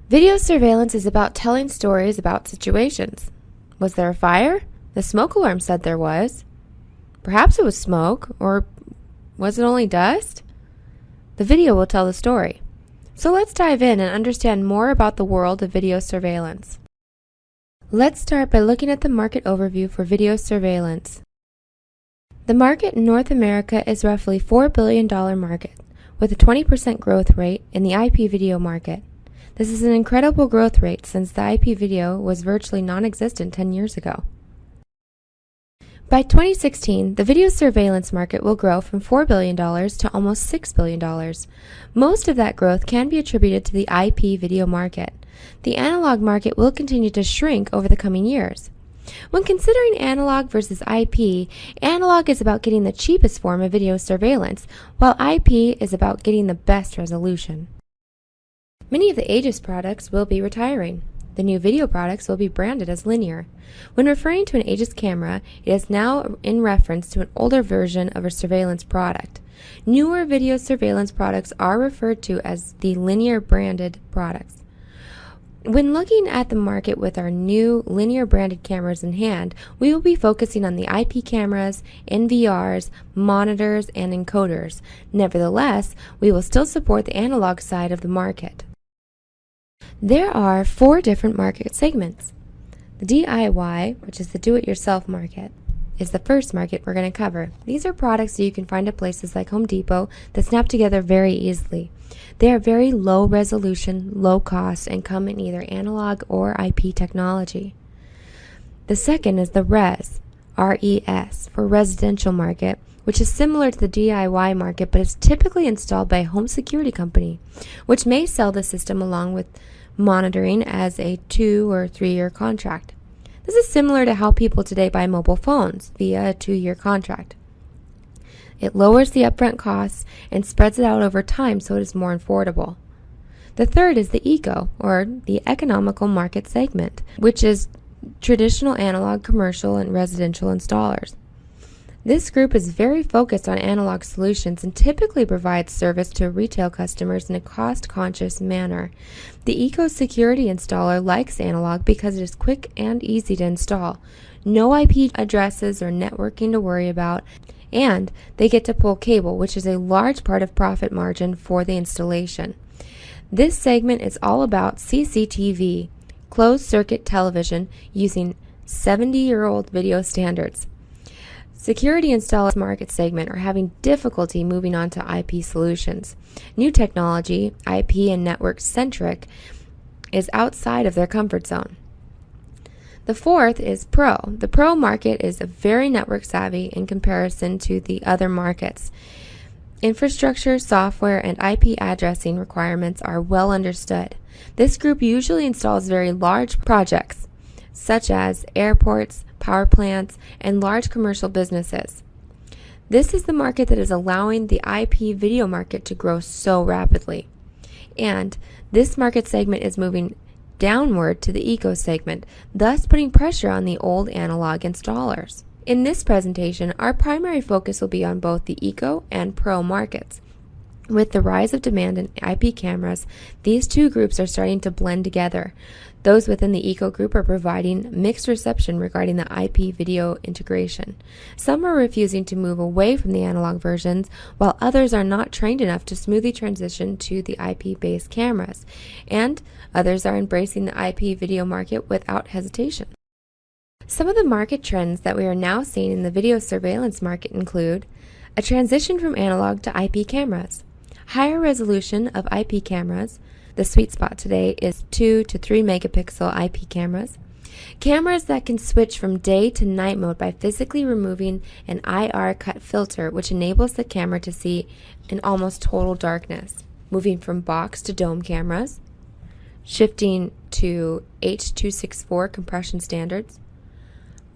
Video surveillance is about telling stories about situations. Was there a fire? The smoke alarm said there was. Perhaps it was smoke, or was it only dust? The video will tell the story. So let's dive in and understand more about the world of video surveillance. Let's start by looking at the market overview for video surveillance. The market in North America is roughly $4 billion market, with a 20% growth rate in the IP video market. This is an incredible growth rate since the IP video was virtually non-existent 10 years ago. By 2016, the video surveillance market will grow from $4 billion to almost $6 billion. Most of that growth can be attributed to the IP video market. The analog market will continue to shrink over the coming years. When considering analog versus IP, analog is about getting the cheapest form of video surveillance, while IP is about getting the best resolution. Many of the Aegis products will be retiring. The new video products will be branded as linear. When referring to an Aegis camera, it is now in reference to an older version of a surveillance product. Newer video surveillance products are referred to as the linear branded products. When looking at the market with our new linear branded cameras in hand, we will be focusing on the IP cameras, NVRs, monitors, and encoders. Nevertheless, we will still support the analog side of the market. There are 4 different market segments. The DIY, which is the do-it-yourself market, is the first market we're going to cover. These are products that you can find at places like Home Depot that snap together very easily. They are very low resolution, low cost, and come in either analog or IP technology. The second is the RES, for residential market, which is similar to the DIY market, but is typically installed by a home security company, which may sell the system along with monitoring as a 2 or 3 year contract. This is similar to how people today buy mobile phones via a 2-year contract. It lowers the upfront costs and spreads it out over time so it is more affordable. The third is the ECO, or the economical market segment, which is traditional analog, commercial, and residential installers. This group is very focused on analog solutions and typically provides service to retail customers in a cost-conscious manner. The Eco Security installer likes analog because it is quick and easy to install. No IP addresses or networking to worry about, and they get to pull cable, which is a large part of profit margin for the installation. This segment is all about CCTV, closed-circuit television, using 70-year-old video standards. Security installers market segment are having difficulty moving on to IP solutions. New technology, IP and network centric, is outside of their comfort zone. The fourth is Pro. The Pro market is very network savvy in comparison to the other markets. Infrastructure, software, and IP addressing requirements are well understood. This group usually installs very large projects, such as airports, power plants, and large commercial businesses. This is the market that is allowing the IP video market to grow so rapidly. And this market segment is moving downward to the Eco segment, thus putting pressure on the old analog installers. In this presentation, our primary focus will be on both the Eco and Pro markets. With the rise of demand in IP cameras, these two groups are starting to blend together. Those within the Eco group are providing mixed reception regarding the IP video integration. Some are refusing to move away from the analog versions, while others are not trained enough to smoothly transition to the IP-based cameras, and others are embracing the IP video market without hesitation. Some of the market trends that we are now seeing in the video surveillance market include a transition from analog to IP cameras, higher resolution of IP cameras. The sweet spot today is 2 to 3 megapixel IP cameras. Cameras that can switch from day to night mode by physically removing an IR cut filter, which enables the camera to see in almost total darkness. Moving from box to dome cameras. Shifting to H.264 compression standards.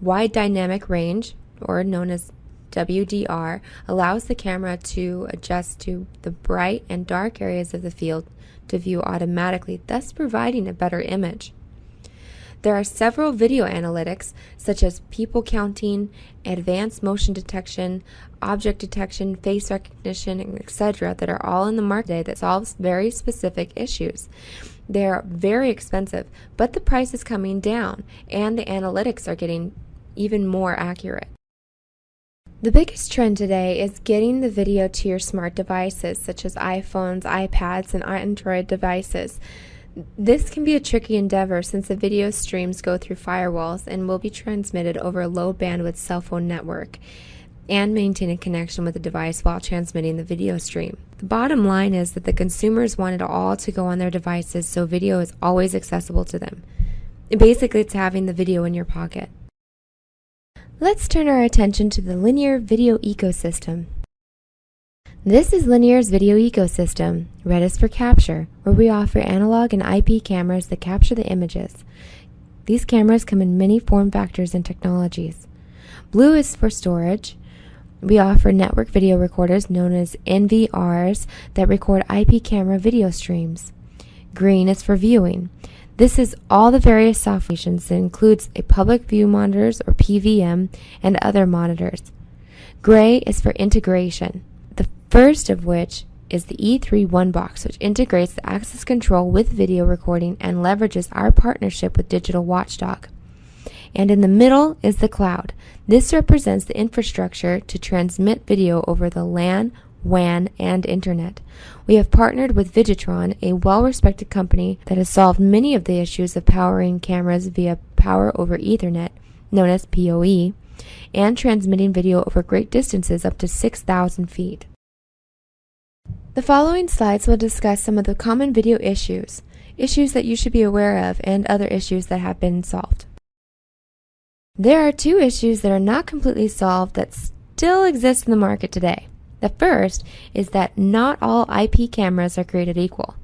Wide dynamic range, or known as WDR, allows the camera to adjust to the bright and dark areas of the field to view automatically, thus providing a better image. There are several video analytics, such as people counting, advanced motion detection, object detection, face recognition, etc., that are all in the market today that solves very specific issues. They're very expensive, but the price is coming down and the analytics are getting even more accurate. The biggest trend today is getting the video to your smart devices, such as iPhones, iPads, and Android devices. This can be a tricky endeavor since the video streams go through firewalls and will be transmitted over a low bandwidth cell phone network and maintain a connection with the device while transmitting the video stream. The bottom line is that the consumers want it all to go on their devices, so video is always accessible to them. Basically, it's having the video in your pocket. Let's turn our attention to the linear video ecosystem. This is Linear's video ecosystem. Red is for capture, where we offer analog and IP cameras that capture the images. These cameras come in many form factors and technologies. Blue is for storage. We offer network video recorders known as NVRs that record IP camera video streams. Green is for viewing. This is all the various software that includes a public view monitors or PVM and other monitors. Gray is for integration. The first of which is the E3 One Box, which integrates the access control with video recording and leverages our partnership with Digital Watchdog. And in the middle is the cloud. This represents the infrastructure to transmit video over the LAN, WAN, and Internet. We have partnered with Vidutron, a well-respected company that has solved many of the issues of powering cameras via Power over Ethernet, known as PoE, and transmitting video over great distances up to 6,000 feet. The following slides will discuss some of the common video issues that you should be aware of, and other issues that have been solved. There are two issues that are not completely solved that still exist in the market today. The first is that not all IP cameras are created equal.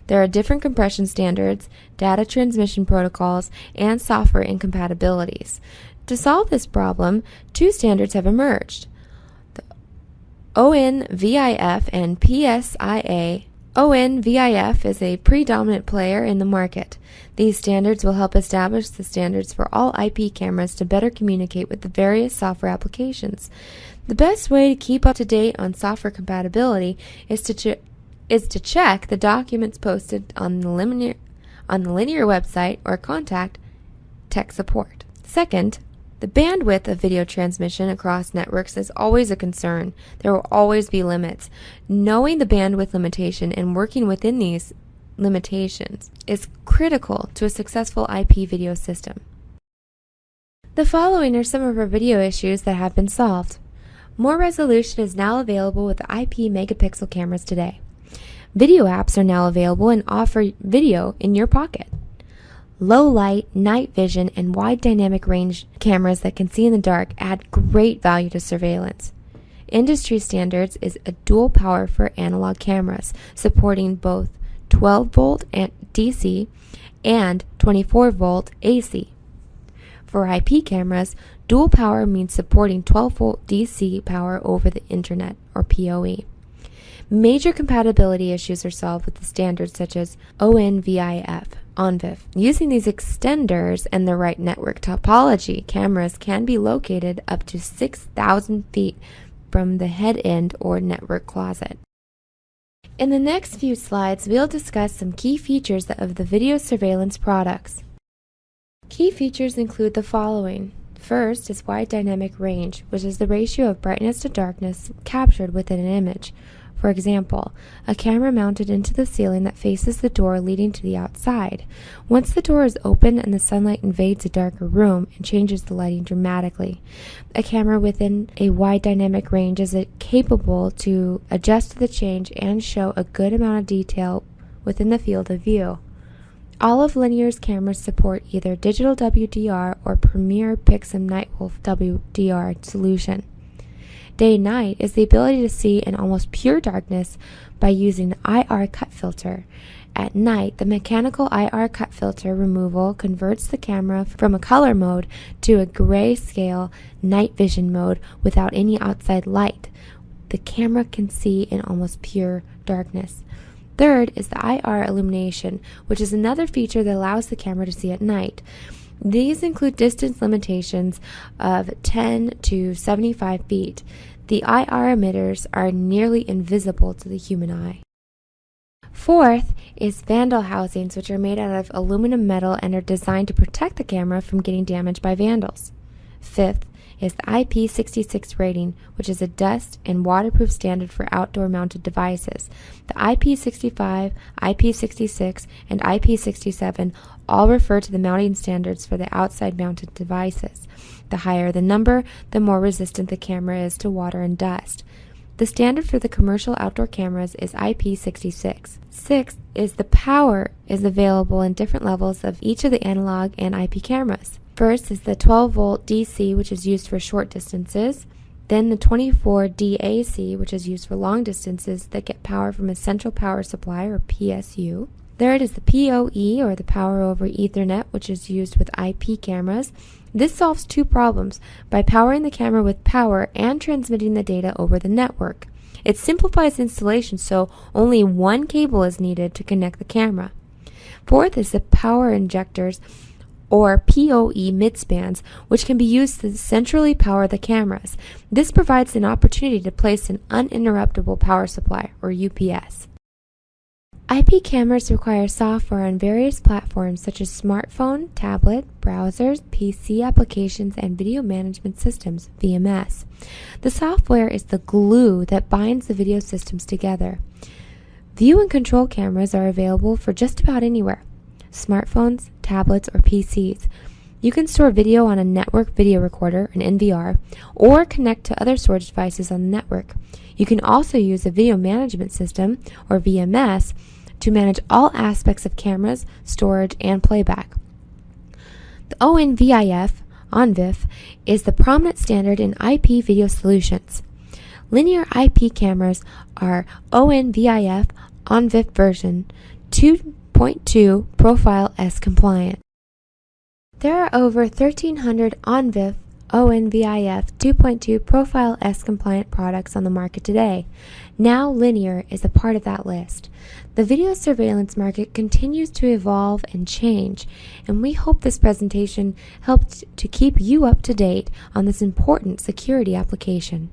There are different compression standards, data transmission protocols, and software incompatibilities. To solve this problem, two standards have emerged: the ONVIF and PSIA. ONVIF is a predominant player in the market. These standards will help establish the standards for all IP cameras to better communicate with the various software applications. The best way to keep up to date on software compatibility is to check the documents posted on the Linear website or contact tech support. Second, the bandwidth of video transmission across networks is always a concern. There will always be limits. Knowing the bandwidth limitation and working within these limitations is critical to a successful IP video system. The following are some of our video issues that have been solved. More resolution is now available with the IP megapixel cameras today. Video apps are now available and offer video in your pocket. Low light, night vision, and wide dynamic range cameras that can see in the dark add great value to surveillance. Industry standards is a dual power for analog cameras, supporting both 12-volt DC and 24-volt AC. For IP cameras, dual power means supporting 12-volt DC power over the Internet, or PoE. Major compatibility issues are solved with the standards such as ONVIF. Using these extenders and the right network topology, cameras can be located up to 6,000 feet from the head end or network closet. In the next few slides, we'll discuss some key features of the video surveillance products. Key features include the following. First is wide dynamic range, which is the ratio of brightness to darkness captured within an image. For example, a camera mounted into the ceiling that faces the door leading to the outside. Once the door is open and the sunlight invades a darker room and changes the lighting dramatically. A camera within a wide dynamic range is capable to adjust to the change and show a good amount of detail within the field of view. All of Linear's cameras support either digital WDR or Premiere Pixum Nightwolf WDR solution. Day-night is the ability to see in almost pure darkness by using the IR cut filter. At night, the mechanical IR cut filter removal converts the camera from a color mode to a grayscale night vision mode without any outside light. The camera can see in almost pure darkness. Third is the IR illumination, which is another feature that allows the camera to see at night. These include distance limitations of 10 to 75 feet. The IR emitters are nearly invisible to the human eye. Fourth is vandal housings, which are made out of aluminum metal and are designed to protect the camera from getting damaged by vandals. Fifth is the IP66 rating, which is a dust and waterproof standard for outdoor mounted devices. The IP65, IP66, and IP67 all refer to the mounting standards for the outside mounted devices. The higher the number, the more resistant the camera is to water and dust. The standard for the commercial outdoor cameras is IP66. Sixth is the power is available in different levels of each of the analog and IP cameras. First is the 12-volt DC, which is used for short distances. Then the 24D AC, which is used for long distances that get power from a central power supply, or PSU. Third is the PoE, or the power over Ethernet, which is used with IP cameras. This solves two problems by powering the camera with power and transmitting the data over the network. It simplifies installation, so only one cable is needed to connect the camera. Fourth is the power injectors, or PoE midspans, which can be used to centrally power the cameras. This provides an opportunity to place an uninterruptible power supply, or UPS. IP cameras require software on various platforms such as smartphone, tablet, browsers, PC applications, and video management systems, VMS. The software is the glue that binds the video systems together. View and control cameras are available for just about anywhere: smartphones, tablets, or PCs. You can store video on a network video recorder, an NVR, or connect to other storage devices on the network. You can also use a video management system, or VMS, to manage all aspects of cameras, storage, and playback. The ONVIF is the prominent standard in IP video solutions. Linear IP cameras are ONVIF ONVIF version 2.2 Profile S compliant. There are over 1,300 ONVIF 2.2 Profile S compliant products on the market today. Now Linear is a part of that list. The video surveillance market continues to evolve and change, and we hope this presentation helped to keep you up to date on this important security application.